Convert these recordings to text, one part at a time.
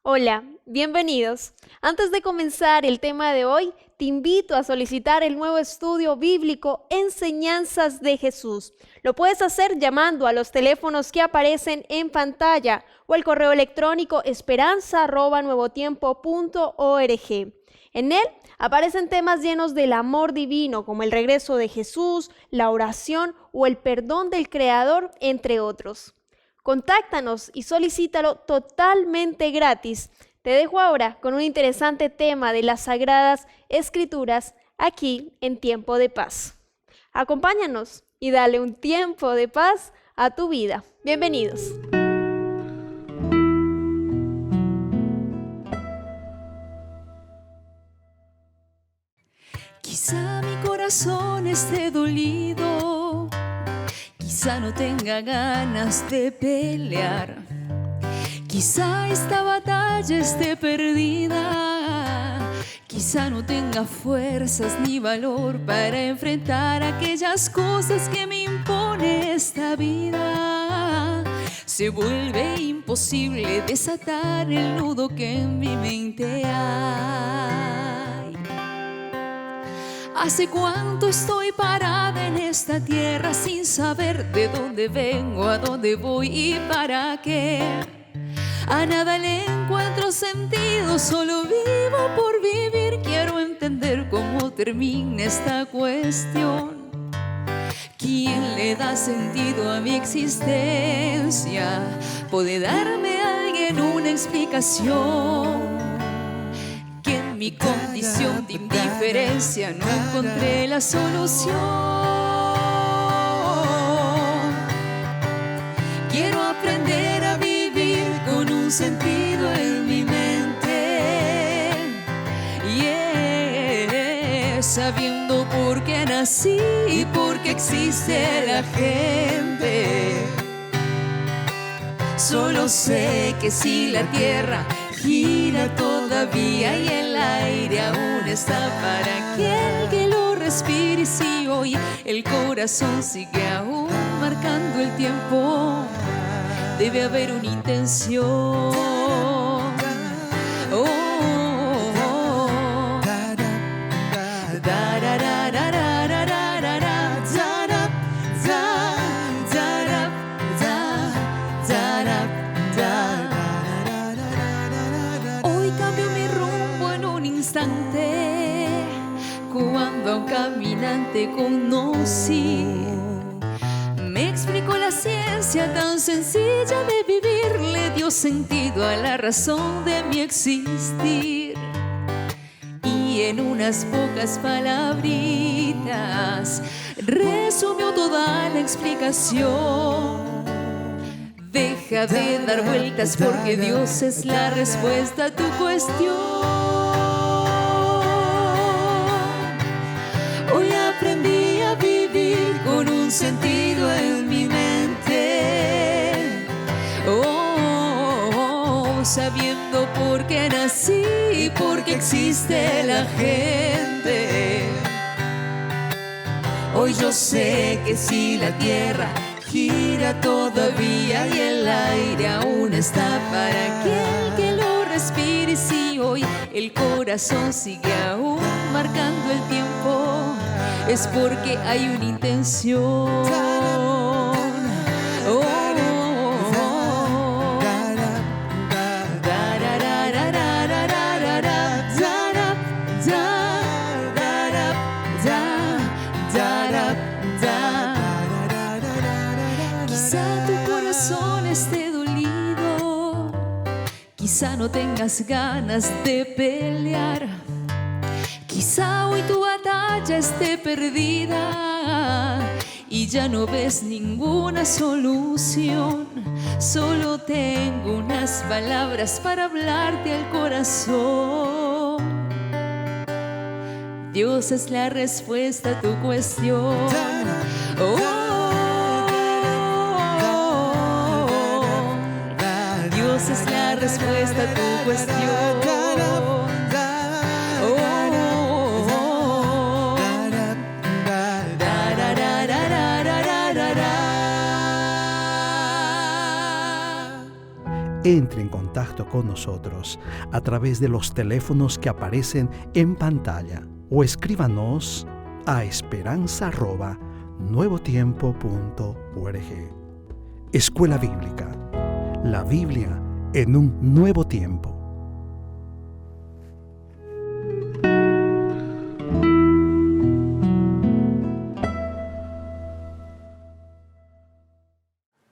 Hola, bienvenidos. Antes de comenzar el tema de hoy, te invito a solicitar el nuevo estudio bíblico Enseñanzas de Jesús. Lo puedes hacer llamando a los teléfonos que aparecen en pantalla o al correo electrónico esperanza@nuevotiempo.org. En él aparecen temas llenos del amor divino, como el regreso de Jesús, la oración o el perdón del Creador, entre otros. Contáctanos y solicítalo totalmente gratis. Te dejo ahora con un interesante tema de las Sagradas Escrituras aquí en Tiempo de Paz. Acompáñanos y dale un tiempo de paz a tu vida. Bienvenidos. Quizá mi corazón esté dolido, quizá no tenga ganas de pelear, quizá esta batalla esté perdida, quizá no tenga fuerzas ni valor para enfrentar aquellas cosas que me impone esta vida. Se vuelve imposible desatar el nudo que en mi mente hay. ¿Hace cuánto estoy parada en esta tierra sin saber de dónde vengo, a dónde voy y para qué? A nada le encuentro sentido, solo vivo por vivir. Quiero entender cómo termina esta cuestión. ¿Quién le da sentido a mi existencia? ¿Puede darme alguien una explicación? Que en mi condición de indiferencia no encontré la solución. Quiero aprender a vivir con un sentido en mi mente, sabiendo por qué nací y por qué existe la gente. Solo sé que si la tierra gira todavía y el aire aún está para aquel que lo respire, y si hoy el corazón sigue aún marcando el tiempo, debe haber una intención. Oh, oh, oh. Hoy cambio mi rumbo en un instante, cuando a un caminante conocí. Me explicó la ciencia tan sencilla de vivir, le dio sentido a la razón de mi existir. Y en unas pocas palabritas resumió toda la explicación. Deja de dar vueltas porque Dios es la respuesta a tu cuestión. Hoy aprendí a vivir con un sentido en mi mente. Sabiendo por qué nací y por qué existe la gente. Hoy yo sé que si la tierra gira todavía y el aire aún está para aquel que lo respire, y si hoy el corazón sigue aún marcando el tiempo, es porque hay una intención. Quizá tu corazón esté dolido, quizá no tengas ganas de pelear, quizá hoy tu batalla esté perdida y ya no ves ninguna solución. Solo tengo unas palabras para hablarte al corazón. Dios es la respuesta a tu cuestión. Dios es la respuesta a tu cuestión. entre en contacto con nosotros a través de los teléfonos que aparecen en pantalla o escríbanos a esperanza@nuevotiempo.org. Escuela Bíblica, la Biblia en un nuevo tiempo.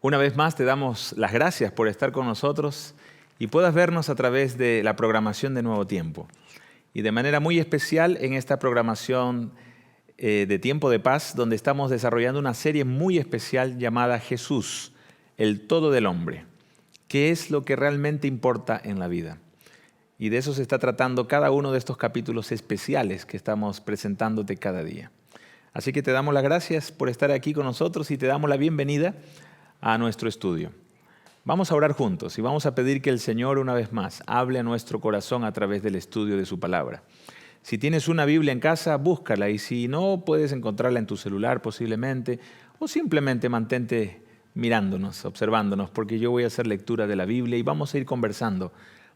Una vez más te damos las gracias por estar con nosotros y puedas vernos a través de la programación de Nuevo Tiempo. Y de manera muy especial en esta programación de Tiempo de Paz, donde estamos desarrollando una serie muy especial llamada Jesús, el todo del hombre. ¿Qué es lo que realmente importa en la vida? Y de eso se está tratando cada uno de estos capítulos especiales que estamos presentándote cada día. Así que te damos las gracias por estar aquí con nosotros y te damos la bienvenida a nuestro estudio. Vamos a orar juntos y vamos a pedir que el Señor una vez más hable a nuestro corazón a través del estudio de su palabra. Si tienes una Biblia en casa, búscala, y si no, puedes encontrarla en tu celular posiblemente, o simplemente mantente mirándonos, observándonos, porque yo voy a hacer lectura de la Biblia y vamos a ir conversando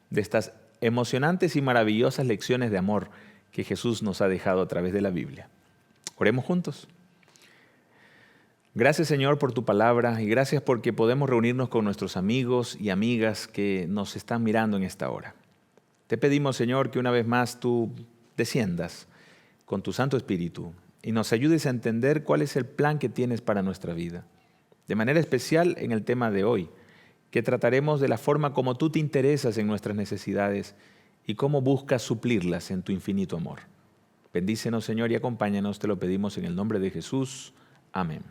de estas emocionantes y maravillosas lecciones de amor que Jesús nos ha dejado a través de la Biblia. Oremos juntos. Gracias, Señor, por tu palabra y gracias porque podemos reunirnos con nuestros amigos y amigas que nos están mirando en esta hora. Te pedimos, Señor, que una vez más tú desciendas con tu Santo Espíritu y nos ayudes a entender cuál es el plan que tienes para nuestra vida. De manera especial en el tema de hoy, que trataremos de la forma como tú te interesas en nuestras necesidades y cómo buscas suplirlas en tu infinito amor. Bendícenos, Señor, y acompáñanos, te lo pedimos en el nombre de Jesús. Amén.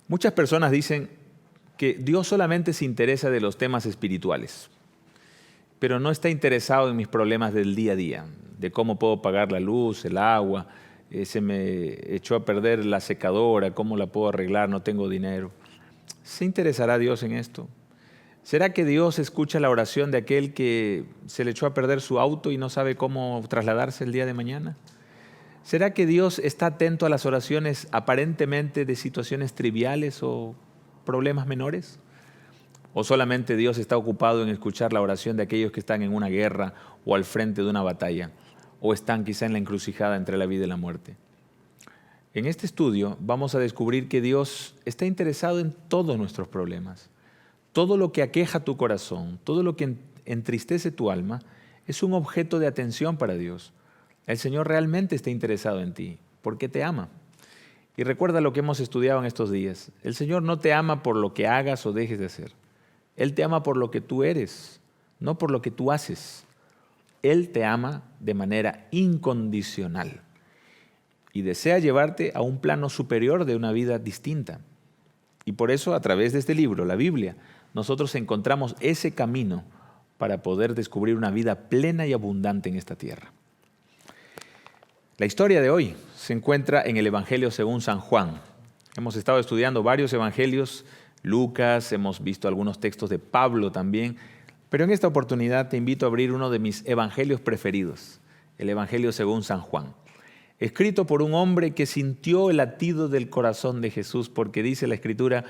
Muchas personas dicen que Dios solamente se interesa de los temas espirituales, pero no está interesado en mis problemas del día a día, de cómo puedo pagar la luz, el agua, se me echó a perder la secadora, cómo la puedo arreglar, no tengo dinero. ¿Se interesará Dios en esto? ¿Será que Dios escucha la oración de aquel que se le echó a perder su auto y no sabe cómo trasladarse el día de mañana? ¿Será que Dios está atento a las oraciones aparentemente de situaciones triviales o problemas menores? ¿O solamente Dios está ocupado en escuchar la oración de aquellos que están en una guerra o al frente de una batalla? ¿O están quizá en la encrucijada entre la vida y la muerte? En este estudio vamos a descubrir que Dios está interesado en todos nuestros problemas. Todo lo que aqueja tu corazón, todo lo que entristece tu alma, es un objeto de atención para Dios. El Señor realmente está interesado en ti, porque te ama. Y recuerda lo que hemos estudiado en estos días. El Señor no te ama por lo que hagas o dejes de hacer. Él te ama por lo que tú eres, no por lo que tú haces. Él te ama de manera incondicional y desea llevarte a un plano superior de una vida distinta. Y por eso, a través de este libro, la Biblia, nosotros encontramos ese camino para poder descubrir una vida plena y abundante en esta tierra. La historia de hoy se encuentra en el Evangelio según San Juan. Hemos estado estudiando varios evangelios, Lucas, hemos visto algunos textos de Pablo también, pero en esta oportunidad te invito a abrir uno de mis evangelios preferidos, el Evangelio según San Juan, escrito por un hombre que sintió el latido del corazón de Jesús, porque dice la Escritura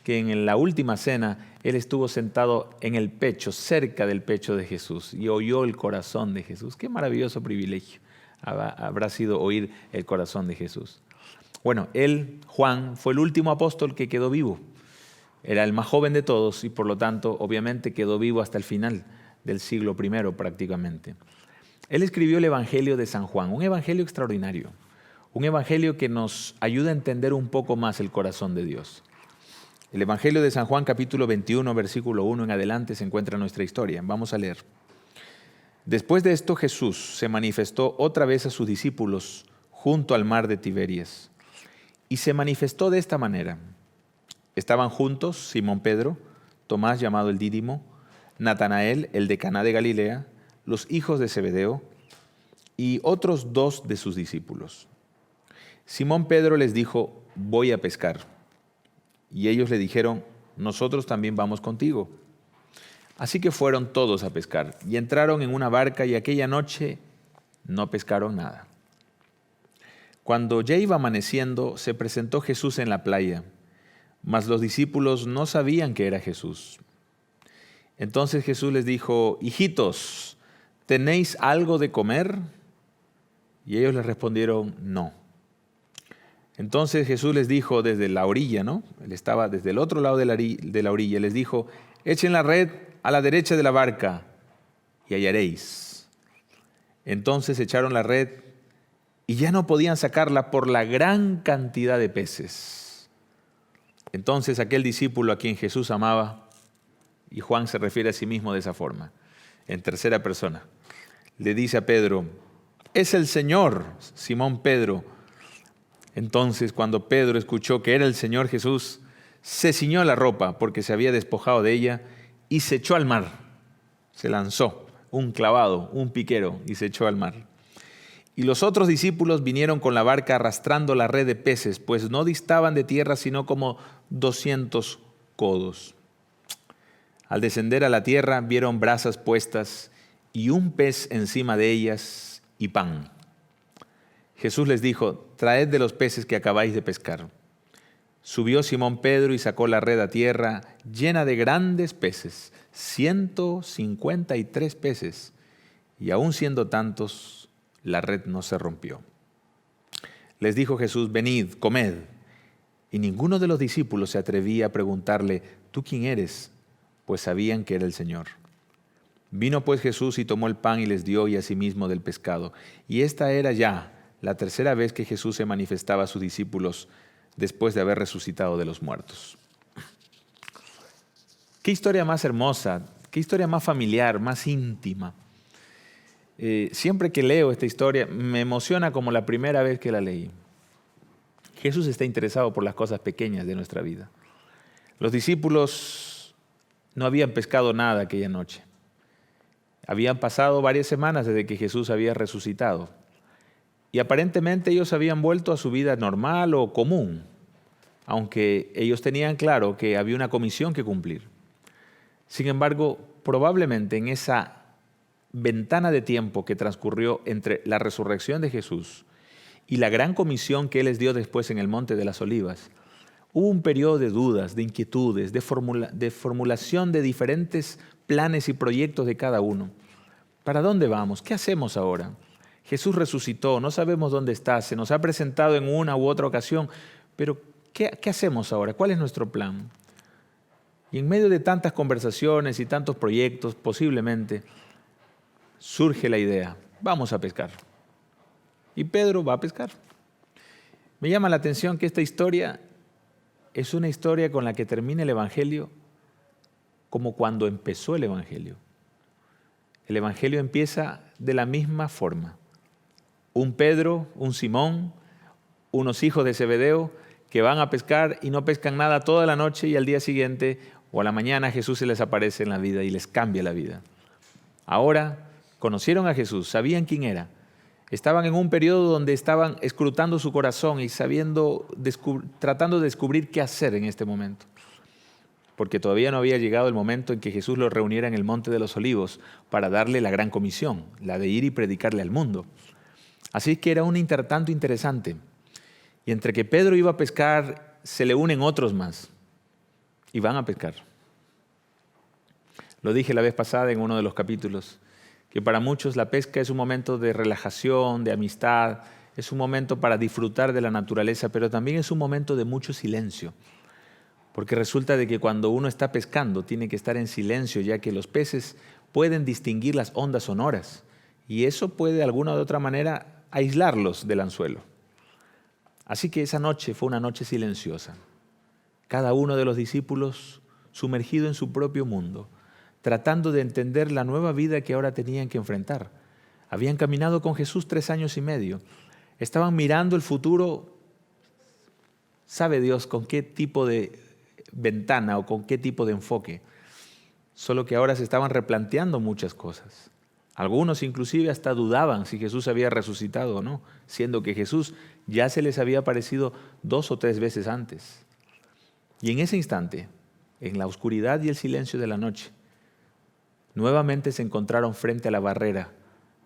que en la última cena él estuvo sentado en el pecho, cerca del pecho de Jesús, y oyó el corazón de Jesús. Qué maravilloso privilegio habrá sido oír el corazón de Jesús. Bueno, él, Juan, fue el último apóstol que quedó vivo. Era el más joven de todos y por lo tanto, obviamente, quedó vivo hasta el final del siglo I prácticamente. Él escribió el Evangelio de San Juan, un evangelio extraordinario, un evangelio que nos ayuda a entender un poco más el corazón de Dios. El Evangelio de San Juan, capítulo 21, versículo 1 en adelante, se encuentra nuestra historia. Vamos a leer. Después de esto, Jesús se manifestó otra vez a sus discípulos junto al mar de Tiberias. Y se manifestó de esta manera. Estaban juntos Simón Pedro, Tomás llamado el Dídimo, Natanael, el de Caná de Galilea, los hijos de Zebedeo y otros 2 de sus discípulos. Simón Pedro les dijo: voy a pescar. Y ellos le dijeron: nosotros también vamos contigo. Así que fueron todos a pescar y entraron en una barca y aquella noche no pescaron nada. Cuando ya iba amaneciendo, se presentó Jesús en la playa. mas los discípulos no sabían que era Jesús. Entonces Jesús les dijo: hijitos, ¿tenéis algo de comer? Y ellos les respondieron: no. Entonces Jesús les dijo desde la orilla, ¿no? Él estaba desde el otro lado de la orilla, les dijo: echen la red a la derecha de la barca y hallaréis. Entonces echaron la red y ya no podían sacarla por la gran cantidad de peces. Entonces aquel discípulo a quien Jesús amaba, y Juan se refiere a sí mismo de esa forma, en tercera persona, le dice a Pedro: es el Señor, Simón Pedro. Entonces, cuando Pedro escuchó que era el Señor Jesús, se ciñó la ropa porque se había despojado de ella y se echó al mar. Se lanzó, un clavado, un piquero, y se echó al mar. Y los otros discípulos vinieron con la barca arrastrando la red de peces, pues no distaban de tierra sino como 200 codos. Al descender a la tierra vieron brasas puestas y un pez encima de ellas y pan. Jesús les dijo: traed de los peces que acabáis de pescar. Subió Simón Pedro y sacó la red a tierra llena de grandes peces, 153 peces, y aun siendo tantos, la red no se rompió. Les dijo Jesús: venid, comed. Y ninguno de los discípulos se atrevía a preguntarle: ¿tú quién eres? Pues sabían que era el Señor. Vino pues Jesús y tomó el pan y les dio, y asimismo del pescado. Y esta era ya la tercera vez que Jesús se manifestaba a sus discípulos después de haber resucitado de los muertos. Qué historia más hermosa, qué historia más familiar, más íntima. Siempre que leo esta historia me emociona como la primera vez que la leí. Jesús está interesado por las cosas pequeñas de nuestra vida. Los discípulos no habían pescado nada aquella noche. Habían pasado varias semanas desde que Jesús había resucitado. Y aparentemente ellos habían vuelto a su vida normal o común, aunque ellos tenían claro que había una comisión que cumplir. Sin embargo, probablemente en esa ventana de tiempo que transcurrió entre la resurrección de Jesús y la gran comisión que Él les dio después en el Monte de las Olivas, hubo un periodo de dudas, de inquietudes, de formulación de diferentes planes y proyectos de cada uno. ¿Para dónde vamos? ¿Qué hacemos ahora? Jesús resucitó, no sabemos dónde está, se nos ha presentado en una u otra ocasión, pero ¿qué hacemos ahora? ¿Cuál es nuestro plan? Y en medio de tantas conversaciones y tantos proyectos, posiblemente, surge la idea: vamos a pescar. Y Pedro va a pescar. Me llama la atención que esta historia es una historia con la que termina el Evangelio como cuando empezó el Evangelio. El Evangelio empieza de la misma forma. Un Pedro, un Simón, unos hijos de Zebedeo que van a pescar y no pescan nada toda la noche, y al día siguiente o a la mañana Jesús se les aparece en la vida y les cambia la vida. Ahora conocieron a Jesús, sabían quién era. Estaban en un periodo donde estaban escrutando su corazón y tratando de descubrir qué hacer en este momento. Porque todavía no había llegado el momento en que Jesús los reuniera en el Monte de los Olivos para darle la gran comisión, la de ir y predicarle al mundo. Así que era un intertanto interesante. Y entre que Pedro iba a pescar, se le unen otros más y van a pescar. Lo dije la vez pasada en uno de los capítulos, que para muchos la pesca es un momento de relajación, de amistad, es un momento para disfrutar de la naturaleza, pero también es un momento de mucho silencio. Porque resulta de que cuando uno está pescando tiene que estar en silencio, ya que los peces pueden distinguir las ondas sonoras y eso puede de alguna u otra manera aislarlos del anzuelo. Así que esa noche fue una noche silenciosa. Cada uno de los discípulos sumergido en su propio mundo, tratando de entender la nueva vida que ahora tenían que enfrentar. Habían caminado con Jesús 3 años y medio. Estaban mirando el futuro, sabe Dios con qué tipo de ventana o con qué tipo de enfoque. Solo que ahora se estaban replanteando muchas cosas. Algunos inclusive hasta dudaban si Jesús había resucitado o no, siendo que Jesús ya se les había aparecido 2 o 3 veces antes. Y en ese instante, en la oscuridad y el silencio de la noche, nuevamente se encontraron frente a la barrera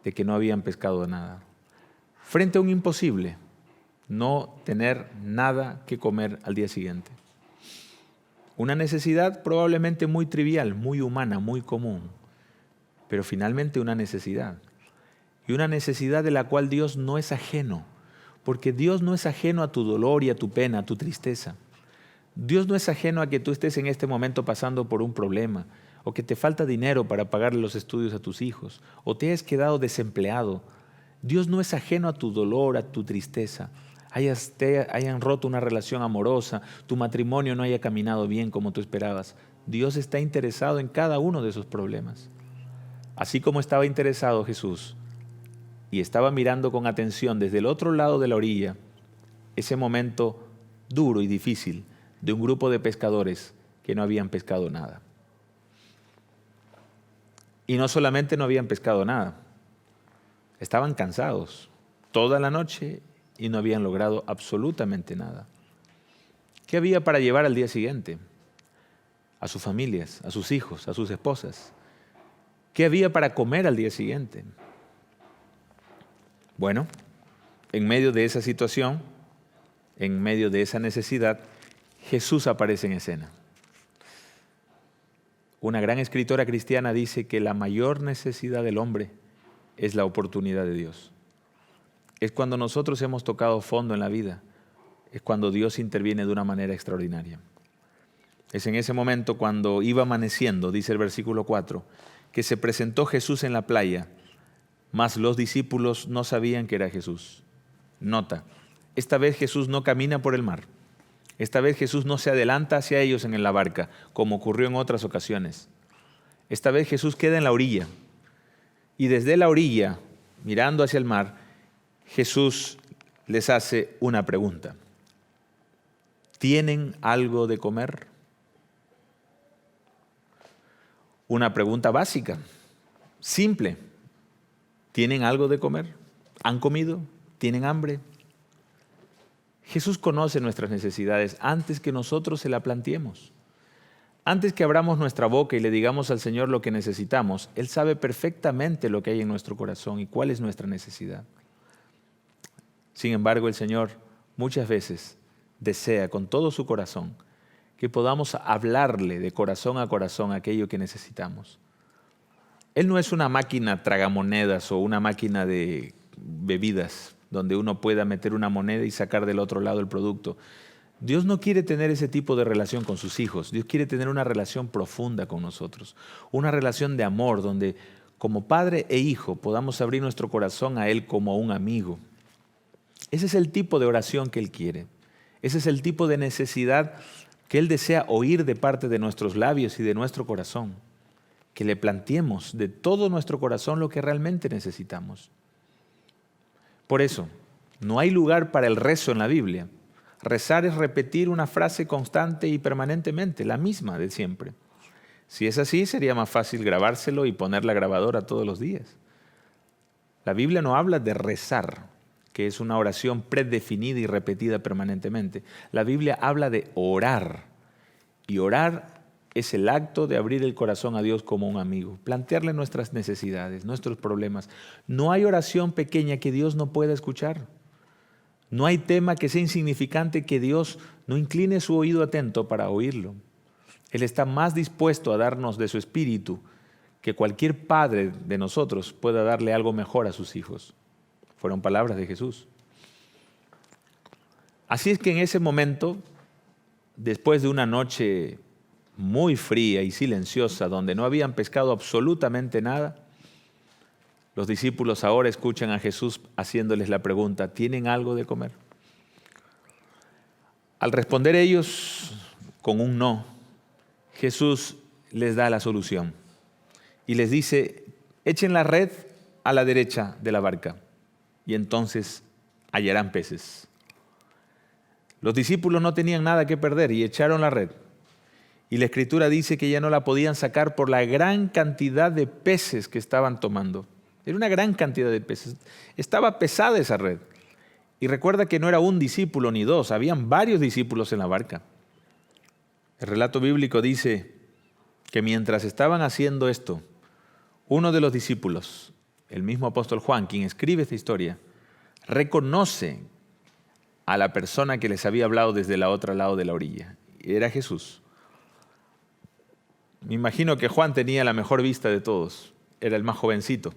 de que no habían pescado nada. Frente a un imposible, no tener nada que comer al día siguiente. Una necesidad probablemente muy trivial, muy humana, muy común, pero finalmente una necesidad. Y una necesidad de la cual Dios no es ajeno, porque Dios no es ajeno a tu dolor y a tu pena, a tu tristeza. Dios no es ajeno a que tú estés en este momento pasando por un problema, o que te falta dinero para pagarle los estudios a tus hijos, o te hayas quedado desempleado. Dios no es ajeno a tu dolor, a tu tristeza. Hayan roto una relación amorosa, tu matrimonio no haya caminado bien como tú esperabas. Dios está interesado en cada uno de esos problemas. Así como estaba interesado Jesús y estaba mirando con atención desde el otro lado de la orilla ese momento duro y difícil de un grupo de pescadores que no habían pescado nada. Y no solamente no habían pescado nada, estaban cansados toda la noche y no habían logrado absolutamente nada. ¿Qué había para llevar al día siguiente? A sus familias, a sus hijos, a sus esposas. ¿Qué había para comer al día siguiente? Bueno, en medio de esa situación, en medio de esa necesidad, Jesús aparece en escena. Una gran escritora cristiana dice que la mayor necesidad del hombre es la oportunidad de Dios. Es cuando nosotros hemos tocado fondo en la vida, es cuando Dios interviene de una manera extraordinaria. Es en ese momento cuando iba amaneciendo, dice el versículo 4, que se presentó Jesús en la playa, mas los discípulos no sabían que era Jesús. Nota, esta vez Jesús no camina por el mar. Esta vez Jesús no se adelanta hacia ellos en la barca, como ocurrió en otras ocasiones. Esta vez Jesús queda en la orilla. Y desde la orilla, mirando hacia el mar, Jesús les hace una pregunta. ¿Tienen algo de comer? Una pregunta básica, simple. ¿Tienen algo de comer? ¿Han comido? ¿Tienen hambre? Jesús conoce nuestras necesidades antes que nosotros se la planteemos. Antes que abramos nuestra boca y le digamos al Señor lo que necesitamos, Él sabe perfectamente lo que hay en nuestro corazón y cuál es nuestra necesidad. Sin embargo, el Señor muchas veces desea con todo su corazón que podamos hablarle de corazón a corazón aquello que necesitamos. Él no es una máquina tragamonedas o una máquina de bebidas donde uno pueda meter una moneda y sacar del otro lado el producto. Dios no quiere tener ese tipo de relación con sus hijos. Dios quiere tener una relación profunda con nosotros, una relación de amor donde como padre e hijo podamos abrir nuestro corazón a Él como a un amigo. Ese es el tipo de oración que Él quiere. Ese es el tipo de necesidad que Él desea oír de parte de nuestros labios y de nuestro corazón. Que le planteemos de todo nuestro corazón lo que realmente necesitamos. Por eso, no hay lugar para el rezo en la Biblia. Rezar es repetir una frase constante y permanentemente, la misma de siempre. Si es así, sería más fácil grabárselo y poner la grabadora todos los días. La Biblia no habla de rezar, que es una oración predefinida y repetida permanentemente. La Biblia habla de orar. Y orar es el acto de abrir el corazón a Dios como un amigo, plantearle nuestras necesidades, nuestros problemas. No hay oración pequeña que Dios no pueda escuchar. No hay tema que sea insignificante que Dios no incline su oído atento para oírlo. Él está más dispuesto a darnos de su espíritu que cualquier padre de nosotros pueda darle algo mejor a sus hijos. Fueron palabras de Jesús. Así es que en ese momento, después de una noche muy fría y silenciosa, donde no habían pescado absolutamente nada, los discípulos ahora escuchan a Jesús haciéndoles la pregunta, ¿tienen algo de comer? Al responder ellos con un no, Jesús les da la solución y les dice, echen la red a la derecha de la barca y entonces hallarán peces. Los discípulos no tenían nada que perder y echaron la red. Y la Escritura dice que ya no la podían sacar por la gran cantidad de peces que estaban tomando. Era una gran cantidad de peces. Estaba pesada esa red. Y recuerda que no era un discípulo ni dos, habían varios discípulos en la barca. El relato bíblico dice que mientras estaban haciendo esto, uno de los discípulos, el mismo apóstol Juan, quien escribe esta historia, reconoce a la persona que les había hablado desde el otro lado de la orilla. Era Jesús. Me imagino que Juan tenía la mejor vista de todos, era el más jovencito,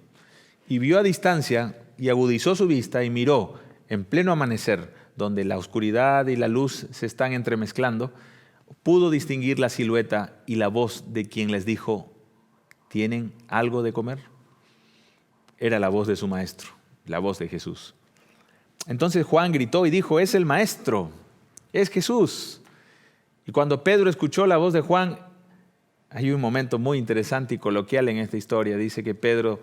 y vio a distancia y agudizó su vista y miró en pleno amanecer, donde la oscuridad y la luz se están entremezclando, pudo distinguir la silueta y la voz de quien les dijo: ¿tienen algo de comer? Era la voz de su maestro, la voz de Jesús. Entonces Juan gritó y dijo: es el maestro, es Jesús. Y cuando Pedro escuchó la voz de Juan, hay un momento muy interesante y coloquial en esta historia. Dice que Pedro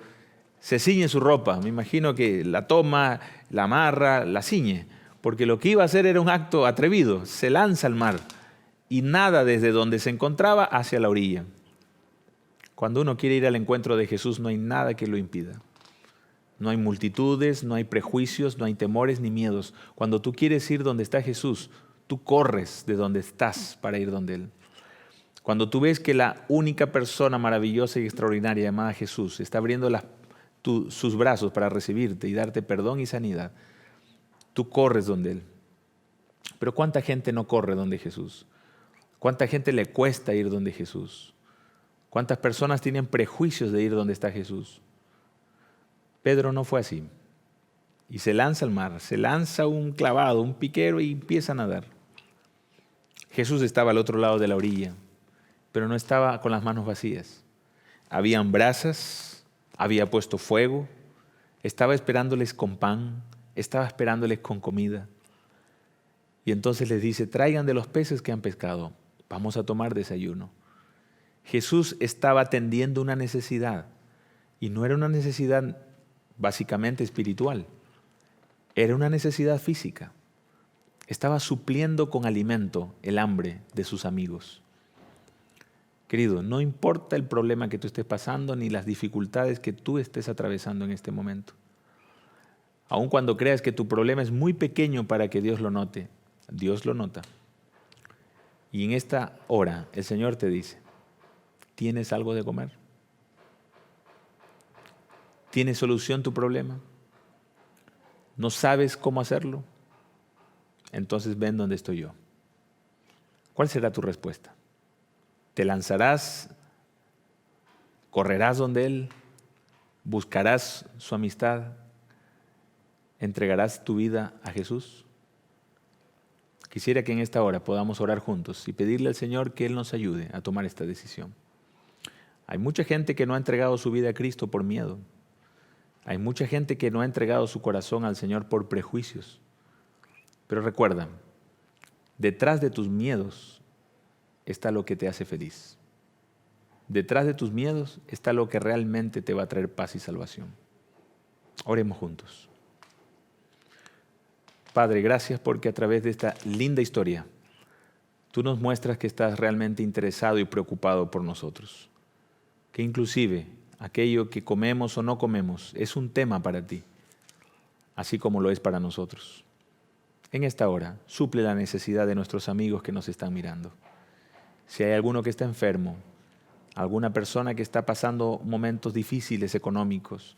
se ciñe su ropa. Me imagino que la toma, la amarra, la ciñe, porque lo que iba a hacer era un acto atrevido. Se lanza al mar y nada desde donde se encontraba hacia la orilla. Cuando uno quiere ir al encuentro de Jesús, no hay nada que lo impida. No hay multitudes, no hay prejuicios, no hay temores ni miedos. Cuando tú quieres ir donde está Jesús, tú corres de donde estás para ir donde Él. Cuando tú ves que la única persona maravillosa y extraordinaria llamada Jesús está abriendo sus brazos para recibirte y darte perdón y sanidad, tú corres donde Él. Pero ¿cuánta gente no corre donde Jesús? ¿Cuánta gente le cuesta ir donde Jesús? ¿Cuántas personas tienen prejuicios de ir donde está Jesús? Pedro no fue así. Y se lanza al mar, se lanza un clavado, un piquero y empieza a nadar. Jesús estaba al otro lado de la orilla, pero no estaba con las manos vacías. Habían brasas, había puesto fuego, estaba esperándoles con pan, estaba esperándoles con comida. Y entonces les dice: traigan de los peces que han pescado, vamos a tomar desayuno. Jesús estaba atendiendo una necesidad, y no era una necesidad básicamente espiritual, era una necesidad física. Estaba supliendo con alimento el hambre de sus amigos. Querido, no importa el problema que tú estés pasando ni las dificultades que tú estés atravesando en este momento. Aun cuando creas que tu problema es muy pequeño para que Dios lo note, Dios lo nota. Y en esta hora el Señor te dice: ¿tienes algo de comer? ¿Tienes solución tu problema? ¿No sabes cómo hacerlo? Entonces ven donde estoy yo. ¿Cuál será tu respuesta? ¿Te lanzarás? ¿Correrás donde Él? ¿Buscarás su amistad? ¿Entregarás tu vida a Jesús? Quisiera que en esta hora podamos orar juntos y pedirle al Señor que Él nos ayude a tomar esta decisión. Hay mucha gente que no ha entregado su vida a Cristo por miedo. Hay mucha gente que no ha entregado su corazón al Señor por prejuicios. Pero recuerda, detrás de tus miedos está lo que te hace feliz. Detrás de tus miedos está lo que realmente te va a traer paz y salvación. Oremos juntos. Padre, gracias porque a través de esta linda historia tú nos muestras que estás realmente interesado y preocupado por nosotros. Que inclusive aquello que comemos o no comemos es un tema para ti, así como lo es para nosotros. En esta hora, suple la necesidad de nuestros amigos que nos están mirando. Si hay alguno que está enfermo, alguna persona que está pasando momentos difíciles económicos,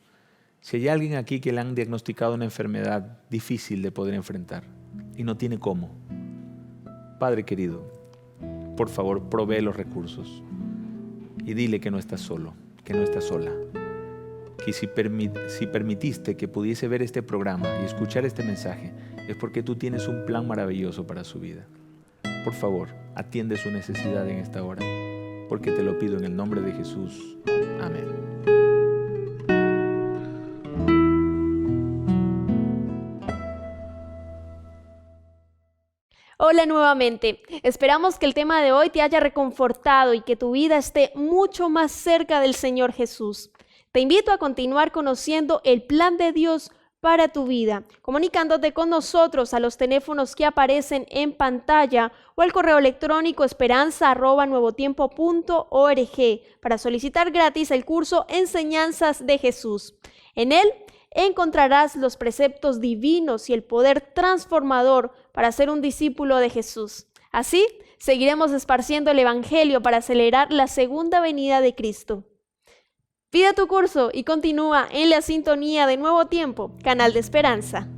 si hay alguien aquí que le han diagnosticado una enfermedad difícil de poder enfrentar y no tiene cómo, Padre querido, por favor, provee los recursos y dile que no estás solo, que no estás sola. Que si permitiste que pudiese ver este programa y escuchar este mensaje, es porque tú tienes un plan maravilloso para su vida. Por favor, atiende su necesidad en esta hora, porque te lo pido en el nombre de Jesús. Amén. Hola nuevamente. Esperamos que el tema de hoy te haya reconfortado y que tu vida esté mucho más cerca del Señor Jesús. Te invito a continuar conociendo el plan de Dios para tu vida, comunicándote con nosotros a los teléfonos que aparecen en pantalla o al correo electrónico esperanza@nuevotiempo.org para solicitar gratis el curso Enseñanzas de Jesús. En él encontrarás los preceptos divinos y el poder transformador para ser un discípulo de Jesús. Así, seguiremos esparciendo el Evangelio para acelerar la segunda venida de Cristo. Pide tu curso y continúa en la sintonía de Nuevo Tiempo, canal de esperanza.